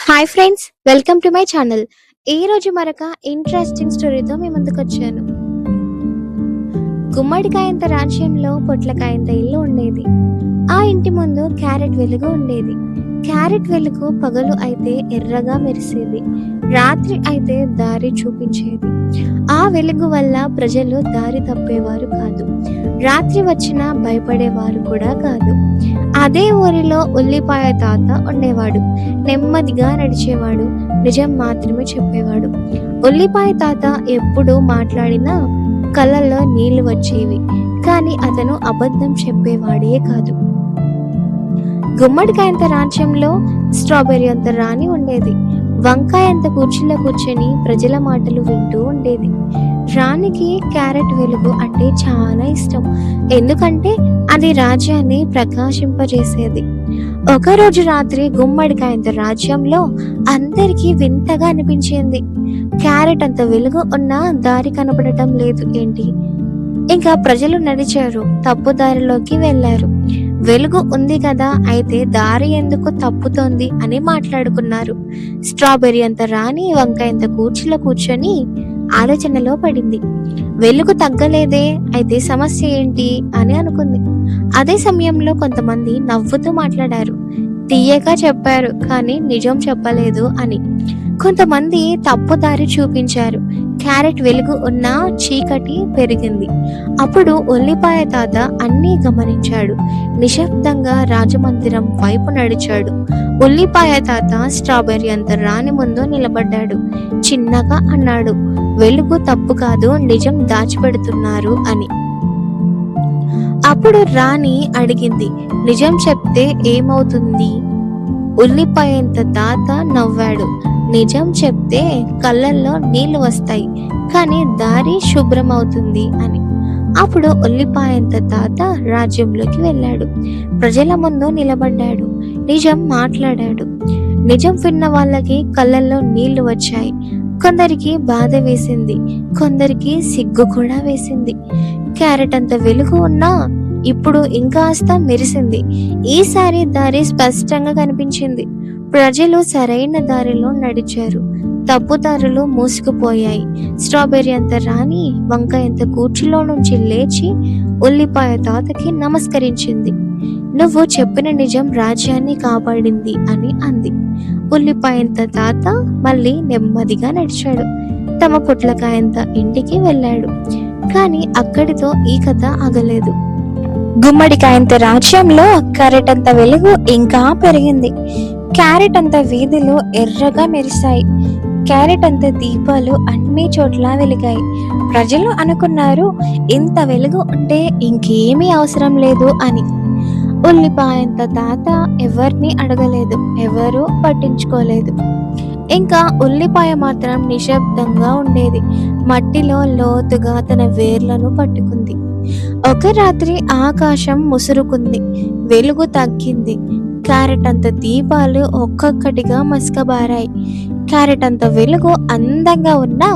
Hi friends, welcome to my channel. ఈ రోజు మరొక ఇంట్రెస్టింగ్ స్టోరీతో మీ ముందుకు వచ్చాను. గుమ్మడికాయంత రాజ్యంలో పొట్లకాయంత ఇల్లు ఉండేది. ఆ ఇంటి ముందు క్యారెట్ వెలుగు ఉండేది. క్యారెట్ వెలుగు పగలు అయితే ఎర్రగా మెరిసేది, రాత్రి అయితే దారి చూపించేది. ఆ వెలుగు వల్ల ప్రజలు దారి తప్పేవారు కాదు, రాత్రి వచ్చినా భయపడేవారు కూడా కాదు. అదే ఊరిలో ఉల్లిపాయ తాత ఉండేవాడు. నెమ్మదిగా నడిచేవాడు, నిజం మాత్రమే చెప్పేవాడు. ఉల్లిపాయ తాత ఎప్పుడు మాట్లాడినా కళ్ళల్లో నీళ్లు వచ్చేవి, కానీ అతను అబద్ధం చెప్పేవాడే కాదు. గుమ్మడికాయంత రాజ్యంలో స్ట్రాబెర్రీ అంత రాణి ఉండేది. వంకాయ అంత కుర్చీలో కూర్చొని ప్రజల మాటలు వింటూ ఉండేది. రాణికి క్యారెట్ వెలుగు అంటే చాలా ఇష్టం, ఎందుకంటే అది రాజ్యాన్ని ప్రకాశింపజేసేది. ఒకరోజు రాత్రి గుమ్మడికాయంత రాజ్యంలో అందరికీ వింతగా అనిపించింది. క్యారెట్ అంత వెలుగు ఉన్నా దారి కనపడటం లేదు ఏంటి? ఇంకా ప్రజలు నడిచారు, తప్పు దారిలోకి వెళ్లారు. వెలుగు ఉంది కదా, అయితే దారి ఎందుకు తప్పుతోంది అని మాట్లాడుకున్నారు. స్ట్రాబెర్రీ అంత రాణి వంకాయంత కూర్చులో కూర్చొని ఆలోచనలో పడింది. వెలుగు తగ్గలేదే, అయితే సమస్య ఏంటి అని అనుకుంది. అదే సమయంలో కొంతమంది నవ్వుతూ మాట్లాడారు. తీయగా చెప్పారు, కానీ నిజం చెప్పలేదు అని. కొంతమంది తప్పు దారి చూపించారు. క్యారెట్ వెలుగు ఉన్న చీకటి పెరిగింది. అప్పుడు ఉల్లిపాయ తాత అన్నీ గమనించాడు. నిశ్శబ్దంగా రాజమందిరం వైపు నడిచాడు. ఉల్లిపాయ తాత స్ట్రాబెర్రీ అంత రాణి ముందు నిలబడ్డాడు. చిన్నగా అన్నాడు, వెలుగు తప్పు కాదు, నిజం దాచిపెడుతున్నారు అని. అప్పుడు రాణి అడిగింది, నిజం చెప్తే ఏమవుతుంది? ఉల్లిపాయంత తాత నవ్వాడు. నిజం చెప్తే కళ్ళల్లో నీళ్లు వస్తాయి, కానీ దారి శుభ్రం అవుతుంది అని. అప్పుడు ఉల్లిపాయంత తాత రాజ్యంలోకి వెళ్ళాడు. ప్రజల ముందు నిలబడ్డాడు. నిజం మాట్లాడాడు. నిజం విన్న వాళ్ళకి కళ్ళల్లో నీళ్లు వచ్చాయి. కొందరికి బాధ వేసింది, కొందరికి సిగ్గు కూడా వేసింది. క్యారెట్ అంత వెలుగు ఉన్నా ఇప్పుడు ఇంకాస్త మెరిసింది. ఈసారి దారి స్పష్టంగా కనిపించింది. ప్రజలు సరైన దారిలో నడిచారు, తప్పుదారులు మూసుకుపోయాయి. స్ట్రాబెర్రీ అంత రాణి వంకాయ అంత కూర్చులో నుంచి లేచి ఉల్లిపాయ తాతకి నమస్కరించింది. నువ్వు చెప్పిన నిజం రాజ్యాన్ని కాపాడింది అని అంది. ఉల్లిపాయంత తాత మళ్ళీ నెమ్మదిగా నడిచాడు. తమ పొట్లకాయంత ఇంటికి వెళ్ళాడు. కానీ అక్కడితో ఈ కథ ఆగలేదు. గుమ్మడికాయంత రాజ్యంలో క్యారెట్ అంత వెలుగు ఇంకా పెరిగింది. క్యారెట్ అంత వీధులు ఎర్రగా మెరిశాయి. క్యారెట్ అంత దీపాలు అన్ని చోట్ల వెలిగాయి. ప్రజలు అనుకున్నారు, ఇంత వెలుగు ఉంటే ఇంకేమీ అవసరం లేదు అని. ఉల్లిపాయంత తాత ఎవరిని అడగలేదు, ఎవరూ పట్టించుకోలేదు. ఇంకా ఉల్లిపాయ మాత్రం నిశ్శబ్దంగా ఉండేది. మట్టిలో లోతుగా తన వేర్లను పట్టుకుంది. ఒక రాత్రి ఆకాశం ముసురుకుంది, వెలుగు తగ్గింది. క్యారెట్ అంత దీపాలు ఒక్కొక్కటిగా మసకబారాయి. క్యారెట్ అంత వెలుగు అందంగా ఉన్నా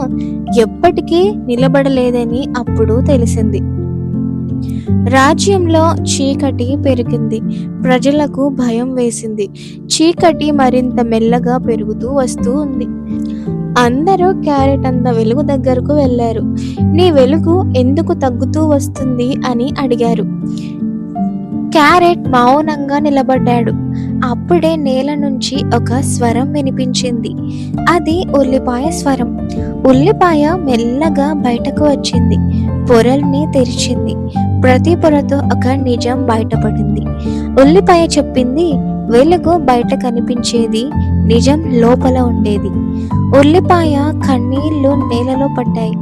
ఎప్పటికీ నిలబడలేదని అప్పుడు తెలిసింది. రాజ్యంలో చీకటి పెరిగింది. ప్రజలకు భయం వేసింది. చీకటి మరింత మెల్లగా పెరుగుతూ వస్తూ ఉంది. అందరూ క్యారెట్ అంత వెలుగు దగ్గరకు వెళ్ళారు. నీ వెలుగు ఎందుకు తగ్గుతూ వస్తుంది అని అడిగారు. క్యారెట్ మౌనంగా నిలబడ్డాడు. అప్పుడే నేల నుంచి ఒక స్వరం వినిపించింది. అది ఉల్లిపాయ స్వరం. ఉల్లిపాయ మెల్లగా బయటకు వచ్చింది. పొరల్ని తెరిచింది. ప్రతి పొరతో ఒక నిజం బయటపడింది. ఉల్లిపాయ చెప్పింది, వెలుగు బయట కనిపించేది, నిజం లోపల ఉండేది. ఉల్లిపాయ కన్నీళ్లు నేలలో పడ్డాయి.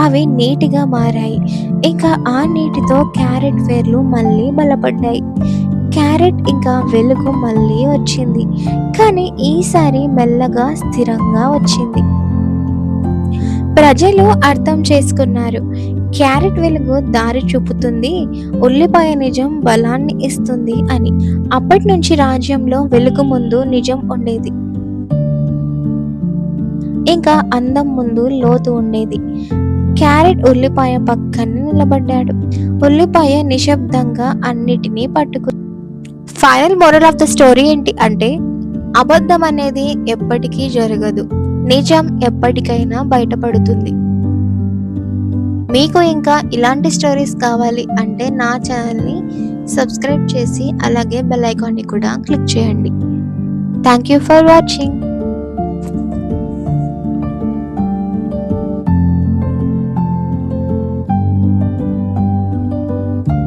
అవి నీటిగా మారాయి. ఇంకా ఆ నీటితో క్యారెట్ వేర్లు మళ్ళీ బలపడ్డాయి. క్యారెట్ ఇంకా వెలుగు మళ్ళీ వచ్చింది, కానీ ఈసారి మెల్లగా స్థిరంగా వచ్చింది. ప్రజలు అర్థం చేసుకున్నారు, క్యారెట్ వెలుగు దారి చూపుతుంది, ఉల్లిపాయ నిజం బలాన్ని ఇస్తుంది అని. అప్పటి నుంచి రాజ్యంలో వెలుగు ముందు నిజం ఉండేది, ఇంకా అందం ముందు లోతు ఉండేది. క్యారెట్ ఉల్లిపాయ పక్కన నిలబడ్డాడు. ఉల్లిపాయ నిశ్శబ్దంగా అన్నిటినీ పట్టుకుంది. Final moral of the story ఏంటి అంటే, అబద్ధం అనేది ఎప్పటికీ జరగదు. నిజం ఎప్పటికైనా బయటపడుతుంది. మీకు ఇంకా ఇలాంటి స్టోరీస్ కావాలి అంటే నా ఛానల్ని సబ్స్క్రైబ్ చేసి అలాగే బెల్ ఐకాన్ని కూడా క్లిక్ చేయండి. Thank you for watching.